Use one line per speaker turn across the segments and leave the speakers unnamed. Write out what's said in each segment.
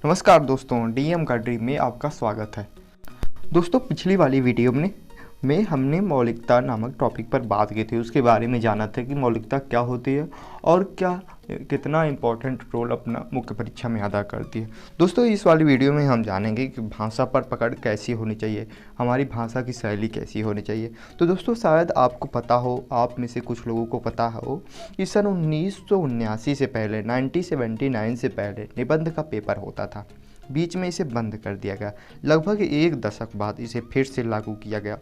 नमस्कार दोस्तों, डीएम का ड्रीम में आपका स्वागत है। दोस्तों, पिछली वाली वीडियो में हमने मौलिकता नामक टॉपिक पर बात की थी। उसके बारे में जाना था कि मौलिकता क्या होती है और कितना इम्पोर्टेंट रोल अपना मुख्य परीक्षा में अदा करती है। दोस्तों, इस वाली वीडियो में हम जानेंगे कि भाषा पर पकड़ कैसी होनी चाहिए, हमारी भाषा की शैली कैसी होनी चाहिए। तो दोस्तों, शायद आपको पता हो, आप में से कुछ लोगों को पता हो कि सन 1979 से पहले 1979 से पहले निबंध का पेपर होता था। बीच में इसे बंद कर दिया गया। लगभग एक दशक बाद इसे फिर से लागू किया गया।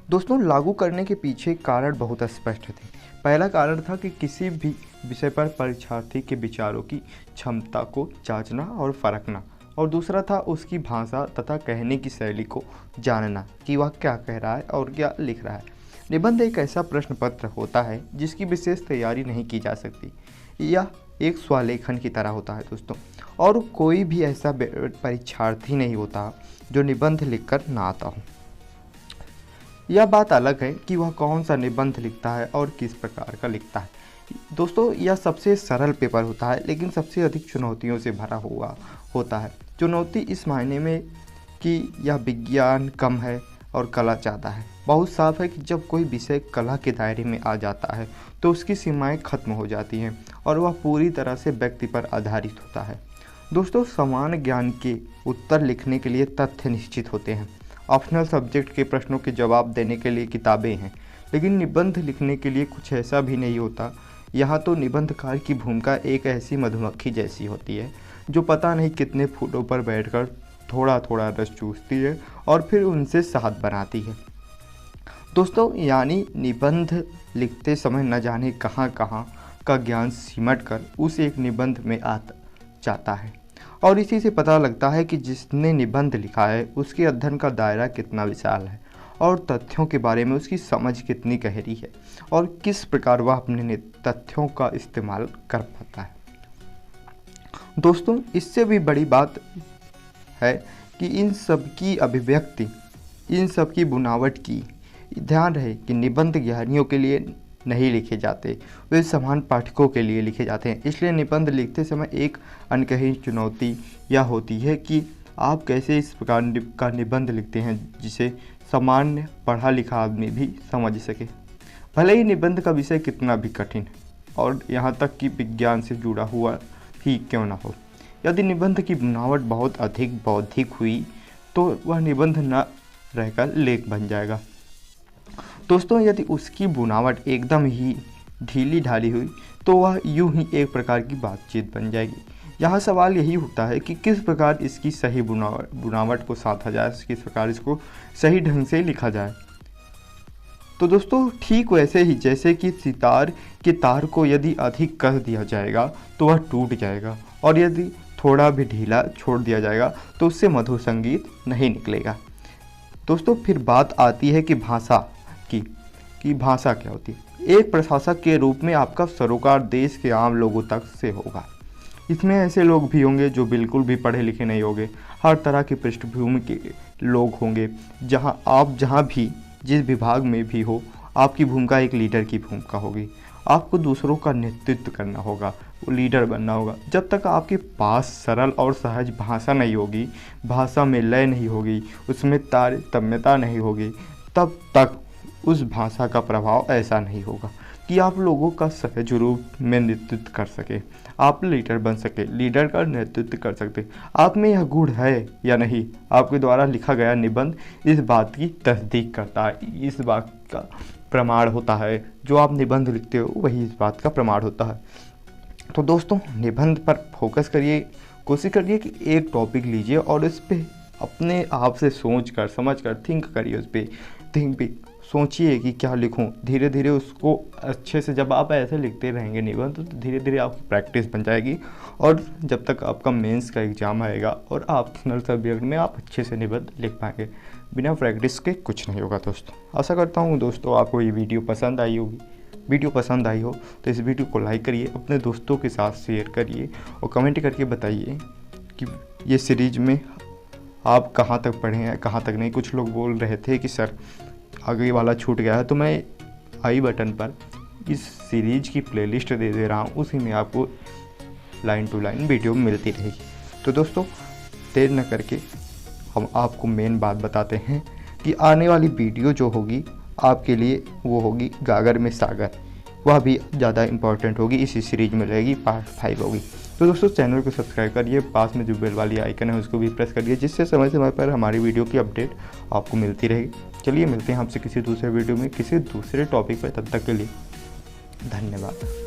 दोस्तों, लागू करने के पीछे कारण बहुत स्पष्ट थे। पहला कारण था कि किसी भी विषय पर परीक्षार्थी के विचारों की क्षमता को जांचना और परखना, और दूसरा था उसकी भाषा तथा कहने की शैली को जानना कि वह क्या कह रहा है और क्या लिख रहा है। निबंध एक ऐसा प्रश्न पत्र होता है जिसकी विशेष तैयारी नहीं की जा सकती। यह एक स्वलेखन की तरह होता है दोस्तों, और कोई भी ऐसा परीक्षार्थी नहीं होता जो निबंध लिखकर ना आता हो। यह बात अलग है कि वह कौन सा निबंध लिखता है और किस प्रकार का लिखता है। दोस्तों, यह सबसे सरल पेपर होता है, लेकिन सबसे अधिक चुनौतियों से भरा हुआ होता है। चुनौती इस मायने में कि यह विज्ञान कम है और कला ज़्यादा है। बहुत साफ है कि जब कोई विषय कला के दायरे में आ जाता है तो उसकी सीमाएं खत्म हो जाती हैं और वह पूरी तरह से व्यक्ति पर आधारित होता है। दोस्तों, समान ज्ञान के उत्तर लिखने के लिए तथ्य निश्चित होते हैं। ऑप्शनल सब्जेक्ट के प्रश्नों के जवाब देने के लिए किताबें हैं, लेकिन निबंध लिखने के लिए कुछ ऐसा भी नहीं होता। यहाँ तो निबंधकार की भूमिका एक ऐसी मधुमक्खी जैसी होती है जो पता नहीं कितने फूलों पर बैठकर थोड़ा थोड़ा रस चूसती है और फिर उनसे शहद बनाती है। दोस्तों, यानी निबंध लिखते समय न जाने कहाँ कहाँ का ज्ञान सिमट कर उस एक निबंध में आ जाता है, और इसी से पता लगता है कि जिसने निबंध लिखा है उसके अध्ययन का दायरा कितना विशाल है और तथ्यों के बारे में उसकी समझ कितनी गहरी है और किस प्रकार वह अपने तथ्यों का इस्तेमाल कर पाता है। दोस्तों, इससे भी बड़ी बात है कि इन सब की अभिव्यक्ति, इन सब की बुनावट की ध्यान रहे कि निबंध ज्ञानियों के लिए नहीं लिखे जाते, वे समान पाठकों के लिए लिखे जाते हैं। इसलिए निबंध लिखते समय एक अनकही चुनौती यह होती है कि आप कैसे इस प्रकार का निबंध लिखते हैं जिसे सामान्य पढ़ा लिखा आदमी भी समझ सके, भले ही निबंध का विषय कितना भी कठिन और यहाँ तक कि विज्ञान से जुड़ा हुआ ही क्यों ना हो। यदि निबंध की बनावट बहुत अधिक बौद्धिक हुई तो वह निबंध न रहकर लेख बन जाएगा। दोस्तों, यदि उसकी बुनावट एकदम ही ढीली ढाली हुई तो वह यूं ही एक प्रकार की बातचीत बन जाएगी। यहाँ सवाल यही होता है कि किस प्रकार इसकी सही बुनावट को साधा जाए, किस प्रकार इसको सही ढंग से लिखा जाए। तो दोस्तों, ठीक वैसे ही जैसे कि सितार के तार को यदि अधिक कस दिया जाएगा तो वह टूट जाएगा, और यदि थोड़ा भी ढीला छोड़ दिया जाएगा तो उससे मधुर संगीत नहीं निकलेगा। दोस्तों, फिर बात आती है कि भाषा की भाषा क्या होती है। एक प्रशासक के रूप में आपका सरोकार देश के आम लोगों तक से होगा। इसमें ऐसे लोग भी होंगे जो बिल्कुल भी पढ़े लिखे नहीं होंगे, हर तरह की पृष्ठभूमि के लोग होंगे। जहाँ भी जिस विभाग में भी हो, आपकी भूमिका एक लीडर की भूमिका होगी। आपको दूसरों का नेतृत्व करना होगा, वो लीडर बनना होगा। जब तक आपके पास सरल और सहज भाषा नहीं होगी, भाषा में लय नहीं होगी, उसमें तारतम्यता नहीं होगी, तब तक उस भाषा का प्रभाव ऐसा नहीं होगा कि आप लोगों का सहज रूप में नेतृत्व कर सके, आप लीडर बन सके, लीडर का नेतृत्व कर सकते। आप में यह गुण है या नहीं, आपके द्वारा लिखा गया निबंध इस बात की तस्दीक करता है, इस बात का प्रमाण होता है। जो आप निबंध लिखते हो वही इस बात का प्रमाण होता है। तो दोस्तों, निबंध पर फोकस करिए, कोशिश करिए कि एक टॉपिक लीजिए और उस पर अपने आप से सोच कर, समझ कर थिंक करिए, उस पर सोचिए कि क्या लिखूं। धीरे धीरे उसको अच्छे से, जब आप ऐसे लिखते रहेंगे निबंध, तो धीरे धीरे आपकी प्रैक्टिस बन जाएगी, और जब तक आपका मेंस का एग्ज़ाम आएगा और ऑप्शनल सब्जेक्ट में आप अच्छे से निबंध लिख पाएंगे। बिना प्रैक्टिस के कुछ नहीं होगा। दोस्तों, आशा करता हूँ दोस्तों आपको ये वीडियो पसंद आई होगी। वीडियो पसंद आई हो तो इस वीडियो को लाइक करिए, अपने दोस्तों के साथ शेयर करिए और कमेंट करके बताइए कि ये सीरीज में आप कहाँ तक पढ़े हैं, कहाँ तक नहीं। कुछ लोग बोल रहे थे कि सर आगे वाला छूट गया है, तो मैं आई बटन पर इस सीरीज की प्लेलिस्ट दे रहा हूँ, उसी में आपको लाइन टू लाइन वीडियो मिलती रहेगी। तो दोस्तों देर न करके हम आपको मेन बात बताते हैं कि आने वाली वीडियो जो होगी आपके लिए वो होगी गागर में सागर, वह भी ज़्यादा इंपॉर्टेंट होगी, इसी सीरीज में रहेगी, पार्ट 5 होगी। तो दोस्तों चैनल को सब्सक्राइब करिए, पास में जो बेल वाली आइकन है उसको भी प्रेस करिए, जिससे समय समय पर हमारी वीडियो की अपडेट आपको मिलती रहेगी। चलिए मिलते हैं आपसे किसी दूसरे वीडियो में किसी दूसरे टॉपिक पर, तब तक के लिए धन्यवाद।